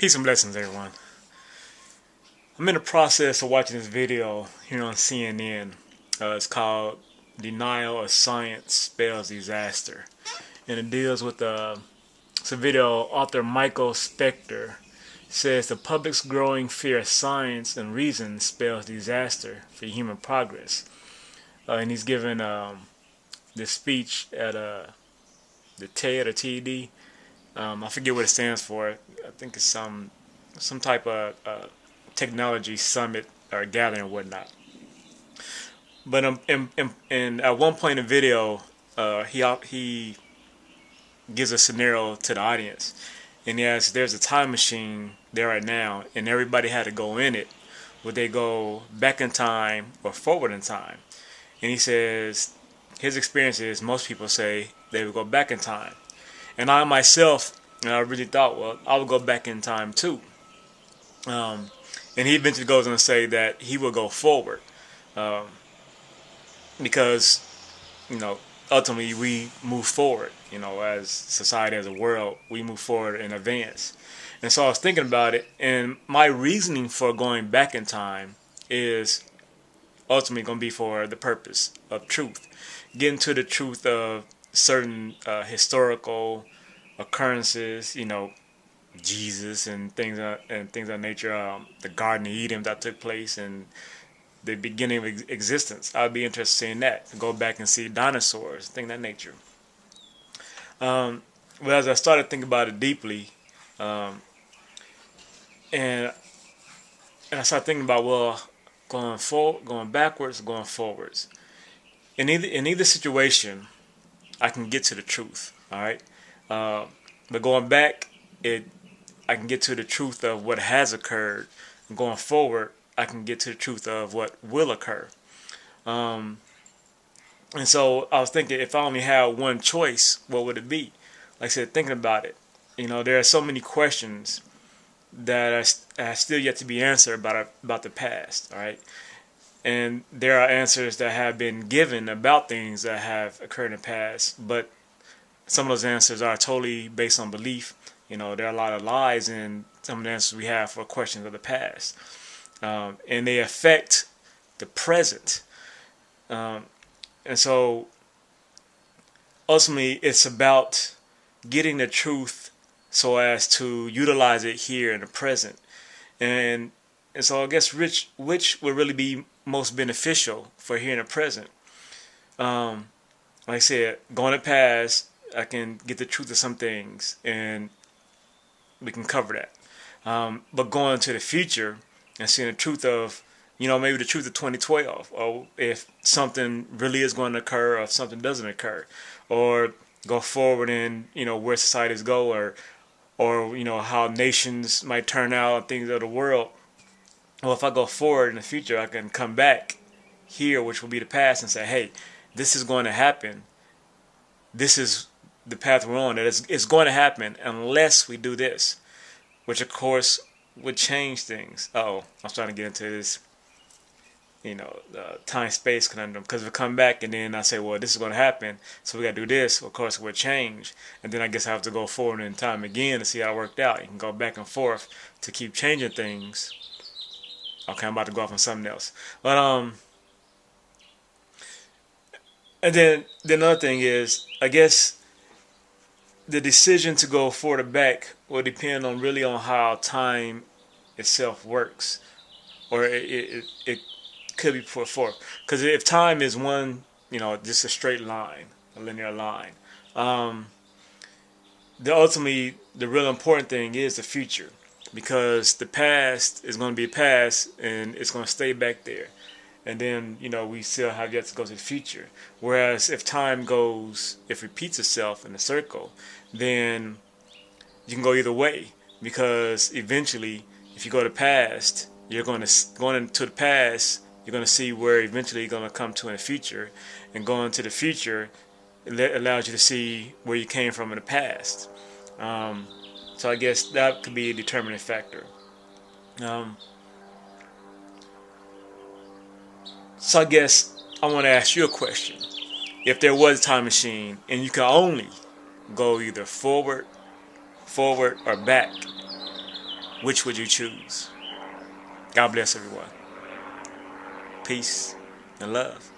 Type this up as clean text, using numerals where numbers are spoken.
Peace and blessings, everyone. I'm in the process of watching this video here on CNN. It's called Denial of Science Spells Disaster. And it deals with it's a video author Michael Specter says the public's growing fear of science and reason spells disaster for human progress. And he's given this speech at the TED or TED. I forget what it stands for. I think it's some type of technology summit or gathering or whatnot. But at one point in the video, he gives a scenario to the audience, and he asks, "There's a time machine there right now, and everybody had to go in it. Would they go back in time or forward in time?" And he says his experience is most people say they would go back in time. And I myself, I really thought, well, I would go back in time too. And he eventually goes on to say that he will go forward, because, ultimately we move forward. As society, as a world, we move forward and advance. And so I was thinking about it, and my reasoning for going back in time is ultimately going to be for the purpose of truth, getting to the truth of certain historical occurrences, Jesus and things of that nature, the Garden of Eden that took place and the beginning of existence. I'd be interested in that. Go back and see dinosaurs, things of that nature. But as I started thinking about it deeply, and I started thinking about, well, going forward, going backwards, going forwards. In either situation, I can get to the truth. All right, but going back, I can get to the truth of what has occurred. And going forward, I can get to the truth of what will occur. And so I was thinking, if I only had one choice, what would it be? Like I said, thinking about it, there are so many questions that are still yet to be answered about the past. All right, and there are answers that have been given about things that have occurred in the past, but some of those answers are totally based on belief. There are a lot of lies in some of the answers we have for questions of the past, and they affect the present. And so ultimately, it's about getting the truth so as to utilize it here in the present. And so I guess which would really be most beneficial for here in the present. Like I said, going to past, I can get the truth of some things, and we can cover that. But going to the future and seeing the truth of, maybe the truth of 2012, or if something really is going to occur, or if something doesn't occur, or go forward in, where societies go, or how nations might turn out, things of the world. Well, if I go forward in the future, I can come back here, which will be the past, and say, hey, this is going to happen. This is the path we're on. It's going to happen unless we do this, which of course would change things. I was trying to get into this, time-space conundrum. Because if I come back and then I say, well, this is going to happen, so we got to do this, of course it would change. And then I guess I have to go forward in time again to see how it worked out. You can go back and forth to keep changing things. Okay, I'm about to go off on something else. But and then the another thing is, I guess the decision to go forward or back will depend on how time itself works, or it could be put forth. Because if time is one, just a straight line, a linear line, ultimately the real important thing is the future, because the past is going to be past and it's going to stay back there. And then, we still have yet to go to the future. Whereas if time repeats itself in a circle, then you can go either way. Because eventually, if you go to the past, going into the past, you're going to see where eventually you're going to come to in the future. And going to the future, it allows you to see where you came from in the past. So I guess that could be a determining factor. So I guess I want to ask you a question. If there was a time machine and you could only go either forward or back, which would you choose? God bless everyone. Peace and love.